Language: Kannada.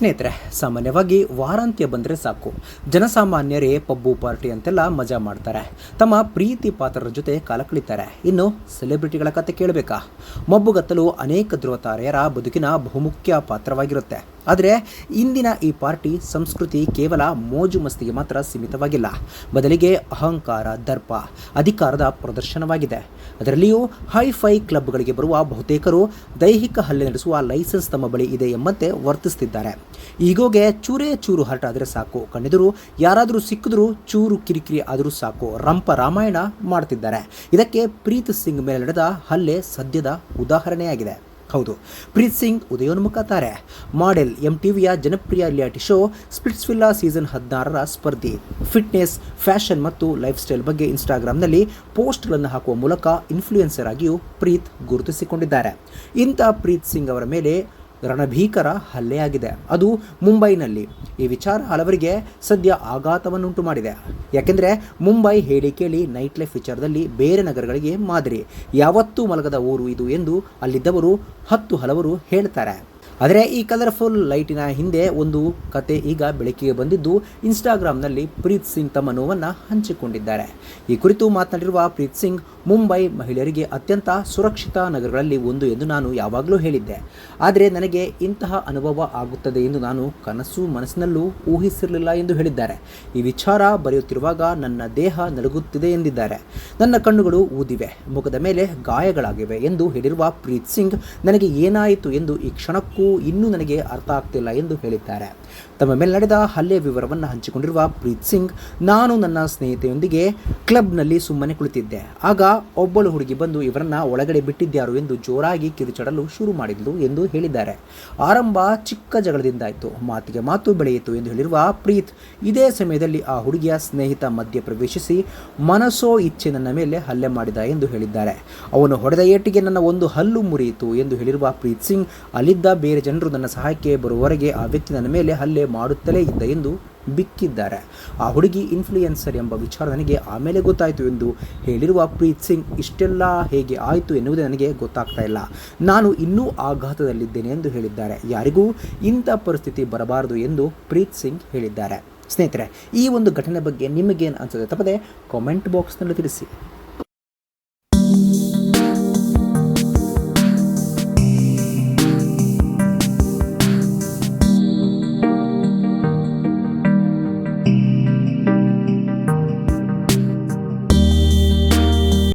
ಸ್ನೇಹಿತರೆ, ಸಾಮಾನ್ಯವಾಗಿ ವಾರಾಂತ್ಯ ಬಂದರೆ ಸಾಕು ಜನಸಾಮಾನ್ಯರೇ ಪಬ್ಬು ಪಾರ್ಟಿ ಅಂತೆಲ್ಲ ಮಜಾ ಮಾಡ್ತಾರೆ. ತಮ್ಮ ಪ್ರೀತಿ ಪಾತ್ರರ ಜೊತೆ ಕಾಲ ಕಳೀತಾರೆ. ಇನ್ನು ಸೆಲೆಬ್ರಿಟಿಗಳ ಕತೆ ಕೇಳಬೇಕಾ? ಮಬ್ಬುಗತ್ತಲು ಅನೇಕ ಧ್ರುವ ತಾರೆಯರ ಬದುಕಿನ ಬಹುಮುಖ್ಯ ಪಾತ್ರವಾಗಿರುತ್ತೆ. ಆದರೆ ಇಂದಿನ ಈ ಪಾರ್ಟಿ ಸಂಸ್ಕೃತಿ ಕೇವಲ ಮೋಜು ಮಸ್ತಿಗೆ ಮಾತ್ರ ಸೀಮಿತವಾಗಿಲ್ಲ. ಬದಲಿಗೆ ಅಹಂಕಾರ, ದರ್ಪ, ಅಧಿಕಾರದ ಪ್ರದರ್ಶನವಾಗಿದೆ. ಅದರಲ್ಲಿಯೂ ಹೈಫೈ ಕ್ಲಬ್ಗಳಿಗೆ ಬರುವ ಬಹುತೇಕರು ದೈಹಿಕ ಹಲ್ಲೆ ನಡೆಸುವ ಲೈಸೆನ್ಸ್ ತಮ್ಮ ಬಳಿ ಇದೆ ಎಂಬಂತೆ ವರ್ತಿಸುತ್ತಿದ್ದಾರೆ. ಈಗೋಗೆ ಚೂರೇ ಚೂರು ಹರಟಾದರೆ ಸಾಕು, ಕಣ್ಣೆದುರು ಯಾರಾದರೂ ಸಿಕ್ಕಿದ್ರೂ ಚೂರು ಕಿರಿಕಿರಿ ಆದರೂ ಸಾಕು, ರಂಪ ರಾಮಾಯಣ ಮಾಡ್ತಿದ್ದಾರೆ. ಇದಕ್ಕೆ ಪ್ರೀತ್ ಸಿಂಗ್ ಮೇಲೆ ನಡೆದ ಹಲ್ಲೆ ಸದ್ಯದ ಉದಾಹರಣೆಯಾಗಿದೆ. ಹೌದು, ಪ್ರೀತ್ ಸಿಂಗ್ ಉದಯೋನ್ಮುಖ ತಾರೆ, ಮಾಡೆಲ್, MTVಯ ಜನಪ್ರಿಯ ರಿಯಾಲಿಟಿ ಶೋ ಸ್ಪ್ಲಿಟ್ಸ್ವಿಲ್ಲಾ ಸೀಸನ್ 16ರ ಸ್ಪರ್ಧಿ. ಫಿಟ್ನೆಸ್, ಫ್ಯಾಷನ್ ಮತ್ತು ಲೈಫ್ ಸ್ಟೈಲ್ ಬಗ್ಗೆ ಇನ್ಸ್ಟಾಗ್ರಾಮ್ನಲ್ಲಿ ಪೋಸ್ಟ್ಗಳನ್ನು ಹಾಕುವ ಮೂಲಕ ಇನ್ಫ್ಲೂಯೆನ್ಸರ್ ಆಗಿಯೂ ಪ್ರೀತ್ ಗುರುತಿಸಿಕೊಂಡಿದ್ದಾರೆ. ಇಂಥ ಪ್ರೀತ್ ಸಿಂಗ್ ಅವರ ಮೇಲೆ ರಣಭೀಕರ ಹಲ್ಲೆಯಾಗಿದೆ, ಅದು ಮುಂಬೈನಲ್ಲಿ. ಈ ವಿಚಾರ ಹಲವರಿಗೆ ಸದ್ಯ ಆಘಾತವನ್ನುಂಟು ಮಾಡಿದೆ. ಯಾಕೆಂದರೆ ಮುಂಬೈ ಹೇಳಿ ಕೇಳಿ ನೈಟ್ ಲೈಫ್ ವಿಚಾರದಲ್ಲಿ ಬೇರೆ ನಗರಗಳಿಗೆ ಮಾದರಿ. ಯಾವತ್ತೂ ಮಲಗದ ಊರು ಇದು ಎಂದು ಅಲ್ಲಿದ್ದವರು ಹಲವರು ಹೇಳ್ತಾರೆ. ಆದರೆ ಈ ಕಲರ್ಫುಲ್ ಲೈಟಿನ ಹಿಂದೆ ಒಂದು ಕತೆ ಈಗ ಬೆಳಕಿಗೆ ಬಂದಿದ್ದು ಇನ್ಸ್ಟಾಗ್ರಾಮ್ನಲ್ಲಿ ಪ್ರೀತ್ ಸಿಂಗ್ ತಮ್ಮ ನೋವನ್ನು ಹಂಚಿಕೊಂಡಿದ್ದಾರೆ. ಈ ಕುರಿತು ಮಾತನಾಡಿರುವ ಪ್ರೀತ್ ಸಿಂಗ್, ಮುಂಬೈ ಮಹಿಳೆಯರಿಗೆ ಅತ್ಯಂತ ಸುರಕ್ಷಿತ ನಗರಗಳಲ್ಲಿ ಒಂದು ಎಂದು ನಾನು ಯಾವಾಗಲೂ ಹೇಳಿದ್ದೆ. ಆದರೆ ನನಗೆ ಇಂತಹ ಅನುಭವ ಆಗುತ್ತದೆ ಎಂದು ನಾನು ಮನಸ್ಸಿನಲ್ಲೂ ಊಹಿಸಿರಲಿಲ್ಲ ಎಂದು ಹೇಳಿದ್ದಾರೆ. ಈ ವಿಚಾರ ಬರೆಯುತ್ತಿರುವಾಗ ನನ್ನ ದೇಹ ನಡುಗುತ್ತಿದೆ ಎಂದಿದ್ದಾರೆ. ನನ್ನ ಕಣ್ಣುಗಳು ಊದಿವೆ, ಮುಖದ ಮೇಲೆ ಗಾಯಗಳಾಗಿವೆ ಎಂದು ಹೇಳಿರುವ ಪ್ರೀತ್ ಸಿಂಗ್, ನನಗೆ ಏನಾಯಿತು ಎಂದು ಈ ಕ್ಷಣಕ್ಕೂ ಇನ್ನೂ ನನಗೆ ಅರ್ಥ ಆಗ್ತಿಲ್ಲ ಎಂದು ಹೇಳಿದ್ದಾರೆ. ತಮ್ಮ ಮೇಲೆ ನಡೆದ ಹಲ್ಲೆ ವಿವರವನ್ನು ಹಂಚಿಕೊಂಡಿರುವ ಪ್ರೀತ್ ಸಿಂಗ್, ನಾನು ನನ್ನ ಸ್ನೇಹಿತೆಯೊಂದಿಗೆ ಕ್ಲಬ್ನಲ್ಲಿ ಸುಮ್ಮನೆ ಕುಳಿತಿದ್ದೆ. ಆಗ ಒಬ್ಬಳು ಹುಡುಗಿ ಬಂದು ಇವರನ್ನ ಒಳಗಡೆ ಬಿಟ್ಟಿದ್ಯಾರು ಎಂದು ಜೋರಾಗಿ ಕಿರುಚಾಡಲು ಶುರು ಮಾಡಿದ್ಲು ಎಂದು ಹೇಳಿದ್ದಾರೆ. ಆರಂಭ ಚಿಕ್ಕ ಜಗಳದಿಂದಾಯಿತು, ಮಾತಿಗೆ ಮಾತು ಬೆಳೆಯಿತು ಎಂದು ಹೇಳಿರುವ ಪ್ರೀತ್, ಇದೇ ಸಮಯದಲ್ಲಿ ಆ ಹುಡುಗಿಯ ಸ್ನೇಹಿತ ಮಧ್ಯ ಪ್ರವೇಶಿಸಿ ಮನಸೋ ಇಚ್ಛೆ ನನ್ನ ಮೇಲೆ ಹಲ್ಲೆ ಮಾಡಿದ ಎಂದು ಹೇಳಿದ್ದಾರೆ. ಅವನು ಹೊಡೆದ ಏಟಿಗೆ ನನ್ನ ಒಂದು ಹಲ್ಲು ಮುರಿಯಿತು ಎಂದು ಹೇಳಿರುವ ಪ್ರೀತ್ ಸಿಂಗ್, ಅಲ್ಲಿದ್ದ ಬೇರೆ ಜನರು ನನ್ನ ಸಹಾಯಕ್ಕೆ ಬರುವವರೆಗೆ ಆ ವ್ಯಕ್ತಿ ನನ್ನ ಮೇಲೆ ಹಲ್ಲೆ ಮಾಡುತ್ತಲೇ ಇದ್ದ ಎಂದು ಬಿಕ್ಕಿದ್ದಾರೆ. ಆ ಹುಡುಗಿ ಇನ್ಫ್ಲೂಯೆನ್ಸರ್ ಎಂಬ ವಿಚಾರ ನನಗೆ ಆಮೇಲೆ ಗೊತ್ತಾಯಿತು ಎಂದು ಹೇಳಿರುವ ಪ್ರೀತ್ ಸಿಂಗ್, ಇಷ್ಟೆಲ್ಲ ಹೇಗೆ ಆಯಿತು ಎನ್ನುವುದೇ ನನಗೆ ಗೊತ್ತಾಗ್ತಾ ಇಲ್ಲ, ನಾನು ಇನ್ನೂ ಆಘಾತದಲ್ಲಿದ್ದೇನೆ ಎಂದು ಹೇಳಿದ್ದಾರೆ. ಯಾರಿಗೂ ಇಂಥ ಪರಿಸ್ಥಿತಿ ಬರಬಾರದು ಎಂದು ಪ್ರೀತ್ ಸಿಂಗ್ ಹೇಳಿದ್ದಾರೆ. ಸ್ನೇಹಿತರೆ, ಈ ಒಂದು ಘಟನೆ ಬಗ್ಗೆ ನಿಮಗೇನು ಅನಿಸುತ್ತೆ ತಪ್ಪದೆ ಕಾಮೆಂಟ್ ಬಾಕ್ಸ್ನಲ್ಲಿ ತಿಳಿಸಿ.